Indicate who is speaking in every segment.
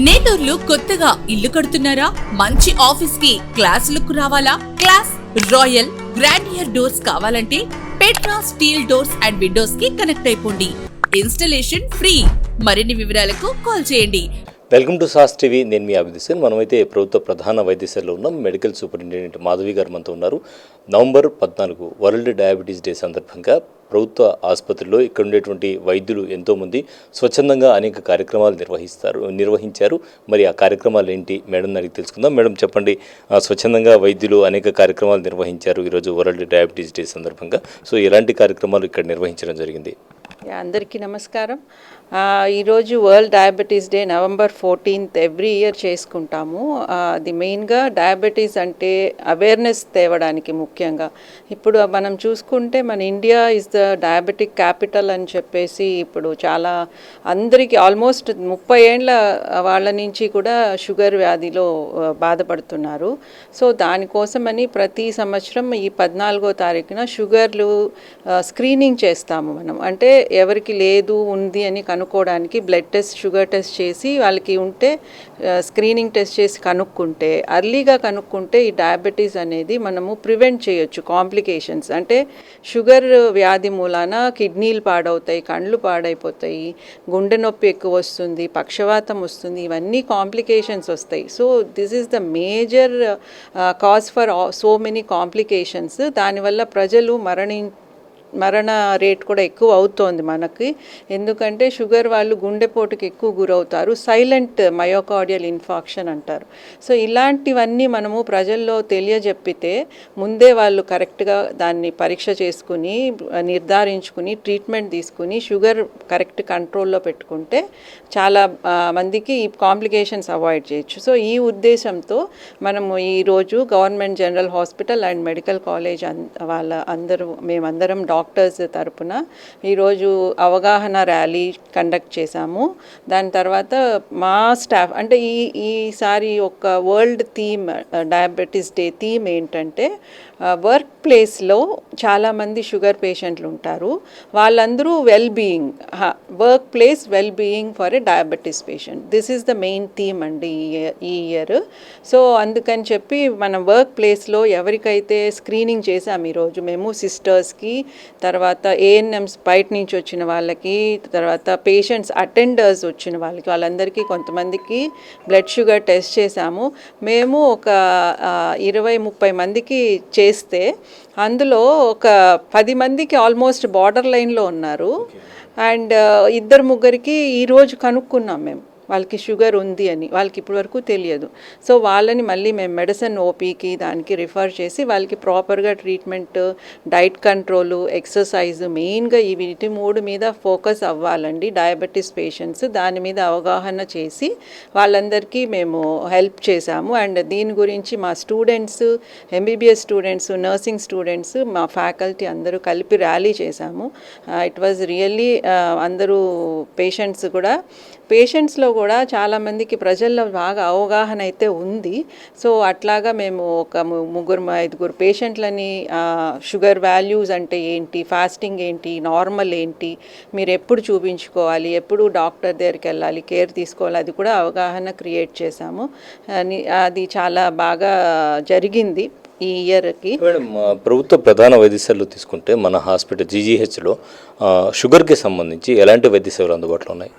Speaker 1: నేటూర్లు కొత్తగా ఇల్లు కడుతున్నారా? మంచి ఆఫీస్ కి క్లాస్ లుక్ రావాలా? క్లాస్ రాయల్ గ్రాండియర్ డోర్స్ కావాలంటే Petra steel doors and Windows కి కనెక్ట్ అయిపోండి. Installation free. మరిన్ని వివరాలకు కాల్ చేయండి.
Speaker 2: Welcome to sauce TV. నేను మీ అభిదిశన్. మనమైతే ప్రభుత్వ ప్రధాన వైద్యశాలలో ఉన్నాం. మెడికల్ సూపరింటెండెంట్ మాధవి గారు మనతో ఉన్నారు. నవంబర్ 14 వరల్డ్ డయాబెటీస్ డే సందర్భంగా ప్రభుత్వ ఆసుపత్రిలో ఇక్కడ ఉండేటువంటి వైద్యులు ఎంతోమంది స్వచ్ఛందంగా అనేక కార్యక్రమాలు నిర్వహించారు. మరి ఆ కార్యక్రమాలు ఏంటి మేడం అడిగి తెలుసుకుందాం. మేడం చెప్పండి, స్వచ్ఛందంగా వైద్యులు అనేక కార్యక్రమాలు నిర్వహించారు ఈరోజు వరల్డ్ డయాబెటీస్ డే సందర్భంగా. సో ఎలాంటి కార్యక్రమాలు ఇక్కడ నిర్వహించడం జరిగింది?
Speaker 3: అందరికీ నమస్కారం. ఈరోజు world diabetes day November 14 every year చేసుకుంటాము. అది మెయిన్గా డయాబెటీస్ అంటే అవేర్నెస్ తేవడానికి ముఖ్యంగా. ఇప్పుడు మనం చూసుకుంటే మన India is the diabetic capital అని చెప్పేసి ఇప్పుడు చాలా అందరికీ ఆల్మోస్ట్ 30 ఏండ్ల వాళ్ళ నుంచి కూడా షుగర్ వ్యాధిలో బాధపడుతున్నారు. సో దానికోసమని ప్రతి సంవత్సరం ఈ 14వ తారీఖున షుగర్లు స్క్రీనింగ్ చేస్తాము మనం. అంటే ఎవరికి లేదు ఉంది అని కనుక్కోవడానికి బ్లడ్ టెస్ట్, షుగర్ టెస్ట్ చేసి వాళ్ళకి ఉంటే స్క్రీనింగ్ టెస్ట్ చేసి కనుక్కుంటే, అర్లీగా కనుక్కుంటే ఈ డయాబెటీస్ అనేది మనము ప్రివెంట్ చేయొచ్చు. కాంప్లికేషన్స్ అంటే షుగర్ వ్యాధి మూలాన కిడ్నీలు పాడవుతాయి, కళ్ళు పాడైపోతాయి, గుండె నొప్పి ఎక్కువ వస్తుంది, పక్షవాతం వస్తుంది, ఇవన్నీ కాంప్లికేషన్స్ వస్తాయి. So this is the major cause for so many complications. దానివల్ల ప్రజలు మరణ రేట్ కూడా ఎక్కువ అవుతోంది మనకి. ఎందుకంటే షుగర్ వాళ్ళు గుండెపోటుకి ఎక్కువ గురవుతారు. సైలెంట్ మయోకార్డియల్ ఇన్ఫాక్షన్ అంటారు. సో ఇలాంటివన్నీ మనము ప్రజల్లో తెలియజెప్పితే ముందే వాళ్ళు కరెక్ట్గా దాన్ని పరీక్ష చేసుకుని నిర్ధారించుకుని ట్రీట్మెంట్ తీసుకుని షుగర్ కరెక్ట్ కంట్రోల్లో పెట్టుకుంటే చాలా మందికి ఈ కాంప్లికేషన్స్ అవాయిడ్ చేయొచ్చు. సో ఈ ఉద్దేశంతో మనము ఈరోజు government general hospital and medical college మేమందరం డాక్టర్స్ తరపున ఈరోజు అవగాహన ర్యాలీ కండక్ట్ చేశాము. దాని తర్వాత మా స్టాఫ్ అంటే ఈసారి ఒక world theme diabetes day theme ఏంటంటే వర్క్ ప్లేస్లో చాలామంది షుగర్ పేషెంట్లు ఉంటారు. వాళ్ళందరూ well-being, work place well-being for a diabetes patient. This is the main theme అండి ఈ ఇయర్. సో అందుకని చెప్పి మనం వర్క్ ప్లేస్లో ఎవరికైతే స్క్రీనింగ్ చేసాం ఈరోజు మేము సిస్టర్స్కి, తర్వాత ఏఎన్ఎంస్ బయట నుంచి వచ్చిన వాళ్ళకి, తర్వాత పేషెంట్స్ అటెండర్స్ వచ్చిన వాళ్ళందరికీ కొంతమందికి బ్లడ్ షుగర్ టెస్ట్ చేశాము. మేము ఒక 20-30 మందికి చేస్తే అందులో ఒక 10 మందికి ఆల్మోస్ట్ బార్డర్ లైన్లో ఉన్నారు. అండ్ 2-3కి ఈరోజు కనుక్కున్నాం మేము వాళ్ళకి షుగర్ ఉంది అని. వాళ్ళకి ఇప్పటివరకు తెలియదు. సో వాళ్ళని మళ్ళీ మేము మెడిసిన్ ఓపీకి దానికి రిఫర్ చేసి వాళ్ళకి ప్రాపర్గా ట్రీట్మెంట్, డైట్ కంట్రోలు, ఎక్సర్సైజ్, మెయిన్గా ఈ వీటి 3 మీద ఫోకస్ అవ్వాలండి డయాబెటీస్ పేషెంట్స్. దాని మీద అవగాహన చేసి వాళ్ళందరికీ మేము హెల్ప్ చేశాము. అండ్ దీని గురించి మా students, MBBS students, nursing students, మా ఫ్యాకల్టీ అందరూ కలిపి ర్యాలీ చేశాము. ఇట్ వాజ్ రియల్లీ అందరూ పేషెంట్స్లో కూడా చాలామందికి ప్రజల్లో బాగా అవగాహన అయితే ఉంది. సో అట్లాగా మేము ఒక 3-5 పేషెంట్లని షుగర్ వాల్యూస్ అంటే ఏంటి, ఫాస్టింగ్ ఏంటి, నార్మల్ ఏంటి, మీరు ఎప్పుడు చూపించుకోవాలి, ఎప్పుడు డాక్టర్ దగ్గరికి వెళ్ళాలి, కేర్ తీసుకోవాలి, అది కూడా అవగాహన క్రియేట్ చేశాము. అది చాలా బాగా జరిగింది ఈ ఇయర్కి.
Speaker 2: మేడం, ప్రభుత్వ ప్రధాన వైద్యశాలలో తీసుకుంటే మన హాస్పిటల్ జీజీహెచ్లో షుగర్కి సంబంధించి ఎలాంటి వైద్య సేవలు అందుబాటులో ఉన్నాయి?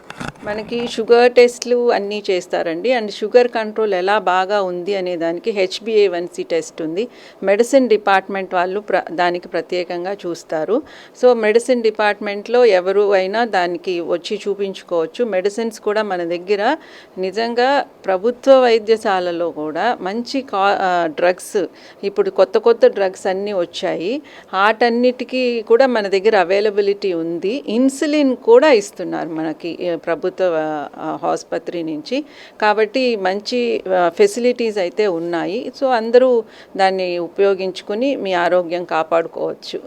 Speaker 3: మనకి షుగర్ టెస్ట్లు అన్నీ చేస్తారండి. అండ్ షుగర్ కంట్రోల్ ఎలా బాగా ఉంది అనే దానికి HbA1c టెస్ట్ ఉంది. మెడిసిన్ డిపార్ట్మెంట్ వాళ్ళు దానికి ప్రత్యేకంగా చూస్తారు. సో మెడిసిన్ డిపార్ట్మెంట్లో ఎవరు అయినా దానికి వచ్చి చూపించుకోవచ్చు. మెడిసిన్స్ కూడా మన దగ్గర నిజంగా ప్రభుత్వ వైద్యశాలలో కూడా మంచి డ్రగ్స్, ఇప్పుడు కొత్త డ్రగ్స్ అన్నీ వచ్చాయి. వాటన్నిటికీ కూడా మన దగ్గర అవైలబిలిటీ ఉంది. ఇన్సులిన్ కూడా ఇస్తున్నారు మనకి ప్రభుత్వ ఆసుపత్రి నుంచి. కాబట్టి మంచి ఫెసిలిటీస్ అయితే ఉన్నాయి. సో అందరూ దాన్ని ఉపయోగించుకుని మీ ఆరోగ్యం కాపాడుకోవచ్చు.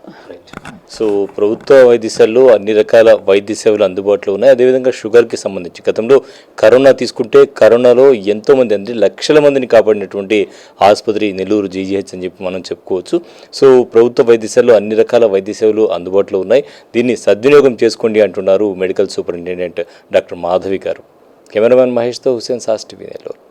Speaker 2: సో ప్రభుత్వ వైద్యశాలలో అన్ని రకాల వైద్య సేవలు అందుబాటులో ఉన్నాయి. అదేవిధంగా షుగర్కి సంబంధించి గతంలో కరోనా తీసుకుంటే కరోనాలో ఎంతోమంది అంటే లక్షల మందిని కాపాడినటువంటి ఆసుపత్రి నెల్లూరు జీజీహెచ్ అని చెప్పి మనం చెప్పుకోవచ్చు. సో ప్రభుత్వ వైద్యశాలలో అన్ని రకాల వైద్య సేవలు అందుబాటులో ఉన్నాయి. దీన్ని సద్వినియోగం చేసుకోండి అంటున్నారు medical superintendent doctor Madhavi garu. Cameraman మహేష్తో హుసేన్ సాస్ టీవీ నెల్లూరు.